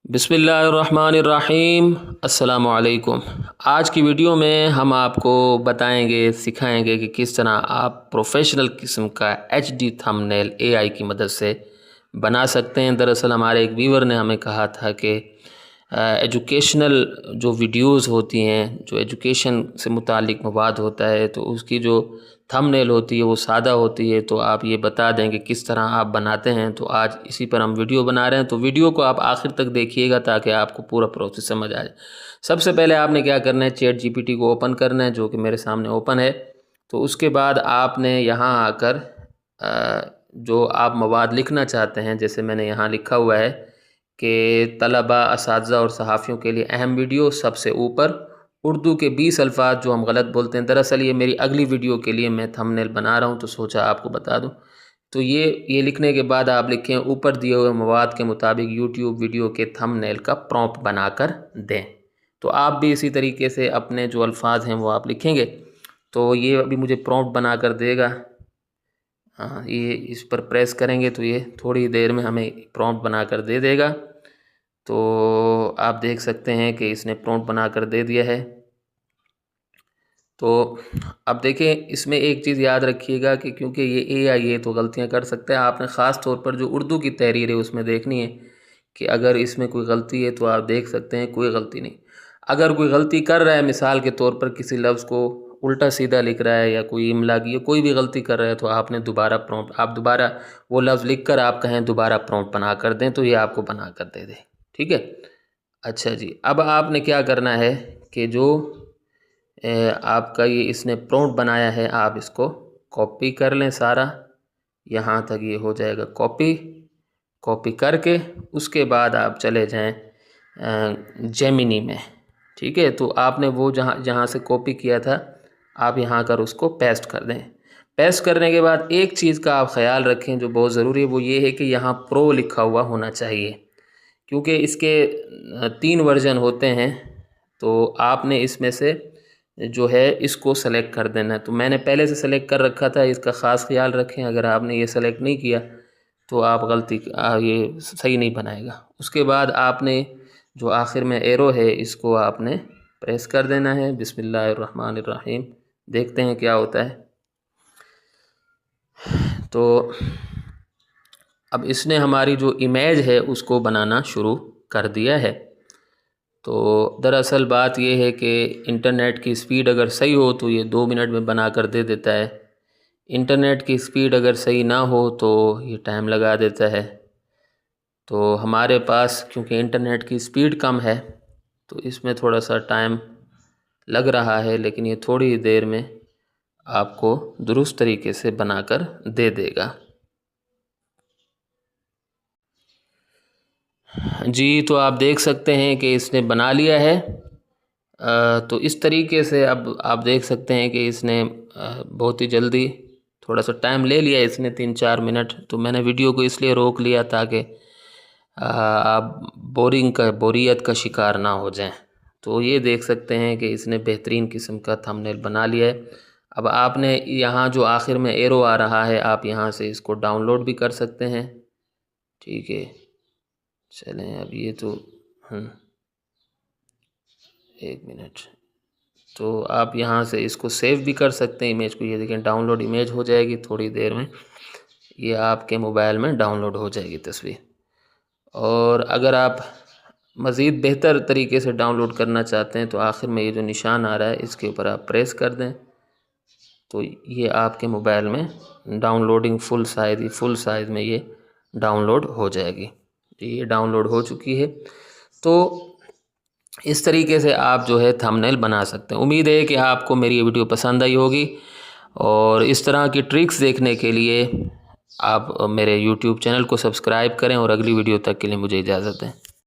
بسم اللہ الرحمن الرحیم۔ السلام علیکم۔ آج کی ویڈیو میں ہم آپ کو بتائیں گے، سکھائیں گے کہ کس طرح آپ پروفیشنل قسم کا HD تھمبنیل AI کی مدد سے بنا سکتے ہیں۔ دراصل ہمارے ایک ویور نے ہمیں کہا تھا کہ ایجوکیشنل جو ویڈیوز ہوتی ہیں، جو ایجوکیشن سے متعلق مواد ہوتا ہے، تو اس کی جو تھمبنیل ہوتی ہے وہ سادہ ہوتی ہے، تو آپ یہ بتا دیں کہ کس طرح آپ بناتے ہیں۔ تو آج اسی پر ہم ویڈیو بنا رہے ہیں، تو ویڈیو کو آپ آخر تک دیکھیے گا تاکہ آپ کو پورا پروسیس سمجھ آ جائے۔ سب سے پہلے آپ نے کیا کرنا ہے، ChatGPT کو اوپن کرنا ہے، جو کہ میرے سامنے اوپن ہے۔ تو اس کے بعد آپ نے یہاں آ کر جو آپ مواد لکھنا چاہتے ہیں، جیسے میں نے یہاں لکھا ہوا ہے کہ طلباء، اساتذہ اور صحافیوں کے لیے اہم ویڈیو سب سے اوپر، اردو کے 20 الفاظ جو ہم غلط بولتے ہیں۔ دراصل یہ میری اگلی ویڈیو کے لیے میں تھمبنیل بنا رہا ہوں، تو سوچا آپ کو بتا دوں۔ تو یہ لکھنے کے بعد آپ لکھیں اوپر دیے ہوئے مواد کے مطابق YouTube ویڈیو کے تھمبنیل کا پرومپٹ بنا کر دیں۔ تو آپ بھی اسی طریقے سے اپنے جو الفاظ ہیں وہ آپ لکھیں گے۔ تو یہ ابھی مجھے پرومپٹ بنا کر دے گا۔ یہ اس پر پریس کریں گے تو یہ تھوڑی دیر میں ہمیں پرومپٹ بنا کر دے دے گا۔ تو آپ دیکھ سکتے ہیں کہ اس نے پرومپٹ بنا کر دے دیا ہے۔ تو اب دیکھیں، اس میں ایک چیز یاد رکھیے گا کہ کیونکہ یہ AI ہے تو غلطیاں کر سکتا ہے۔ آپ نے خاص طور پر جو اردو کی تحریر ہے اس میں دیکھنی ہے کہ اگر اس میں کوئی غلطی ہے تو آپ دیکھ سکتے ہیں کوئی غلطی نہیں۔ اگر کوئی غلطی کر رہا ہے، مثال کے طور پر کسی لفظ کو الٹا سیدھا لکھ رہا ہے یا کوئی املا کی کوئی بھی غلطی کر رہا ہے، تو آپ نے دوبارہ وہ لفظ لکھ کر آپ کہیں دوبارہ پرومپٹ بنا کر دیں، تو یہ آپ کو بنا کر دے دے۔ ٹھیک ہے؟ اچھا جی، اب آپ نے کیا کرنا ہے کہ جو آپ کا یہ اس نے پرومپٹ بنایا ہے، آپ اس کو کاپی کر لیں سارا، یہاں تک یہ ہو جائے گا کاپی کر کے اس کے بعد آپ چلے جائیں جیمنی میں۔ ٹھیک ہے؟ تو آپ نے وہ جہاں سے کاپی کیا تھا، آپ یہاں کر اس کو پیسٹ کر دیں۔ پیسٹ کرنے کے بعد ایک چیز کا آپ خیال رکھیں جو بہت ضروری ہے، وہ یہ ہے کہ یہاں پرو لکھا ہوا ہونا چاہیے، کیونکہ اس کے 3 ورژن ہوتے ہیں۔ تو آپ نے اس میں سے جو ہے اس کو سلیکٹ کر دینا ہے۔ تو میں نے پہلے سے سلیکٹ کر رکھا تھا، اس کا خاص خیال رکھیں۔ اگر آپ نے یہ سلیکٹ نہیں کیا تو آپ یہ صحیح نہیں بنائے گا۔ اس کے بعد آپ نے جو آخر میں ایرو ہے، اس کو آپ نے پریس کر دینا ہے۔ بسم اللہ الرحمن الرحیم۔ دیکھتے ہیں کیا ہوتا ہے۔ تو اب اس نے ہماری جو امیج ہے اس کو بنانا شروع کر دیا ہے۔ تو دراصل بات یہ ہے کہ انٹرنیٹ کی سپیڈ اگر صحیح ہو تو یہ 2 منٹ میں بنا کر دے دیتا ہے۔ انٹرنیٹ کی سپیڈ اگر صحیح نہ ہو تو یہ ٹائم لگا دیتا ہے۔ تو ہمارے پاس کیونکہ انٹرنیٹ کی سپیڈ کم ہے تو اس میں تھوڑا سا ٹائم لگ رہا ہے، لیکن یہ تھوڑی دیر میں آپ کو درست طریقے سے بنا کر دے دے گا۔ جی، تو آپ دیکھ سکتے ہیں کہ اس نے بنا لیا ہے۔ تو اس طریقے سے اب آپ دیکھ سکتے ہیں کہ اس نے بہت ہی جلدی، تھوڑا سا ٹائم لے لیا اس نے 3-4 منٹ۔ تو میں نے ویڈیو کو اس لیے روک لیا تاکہ آپ بوریت کا شکار نہ ہو جائیں۔ تو یہ دیکھ سکتے ہیں کہ اس نے بہترین قسم کا تھمبنیل بنا لیا ہے۔ اب آپ نے یہاں جو آخر میں ایرو آ رہا ہے، آپ یہاں سے اس کو ڈاؤن لوڈ بھی کر سکتے ہیں۔ ٹھیک ہے، چلیں اب یہ تو ایک منٹ۔ تو آپ یہاں سے اس کو سیو بھی کر سکتے ہیں امیج کو۔ یہ دیکھیں ڈاؤن لوڈ امیج ہو جائے گی تھوڑی دیر میں، یہ آپ کے موبائل میں ڈاؤن لوڈ ہو جائے گی تصویر۔ اور اگر آپ مزید بہتر طریقے سے ڈاؤن لوڈ کرنا چاہتے ہیں تو آخر میں یہ جو نشان آ رہا ہے اس کے اوپر آپ پریس کر دیں، تو یہ آپ کے موبائل میں ڈاؤن لوڈنگ فل سائز میں یہ ڈاؤن لوڈ ہو جائے گی۔ یہ ڈاؤن لوڈ ہو چکی ہے۔ تو اس طریقے سے آپ جو ہے تھمبنیل بنا سکتے ہیں۔ امید ہے کہ آپ کو میری یہ ویڈیو پسند آئی ہوگی، اور اس طرح کی ٹرکس دیکھنے کے لیے آپ میرے YouTube چینل کو سبسکرائب کریں، اور اگلی ویڈیو تک کے لیے مجھے اجازت دیں۔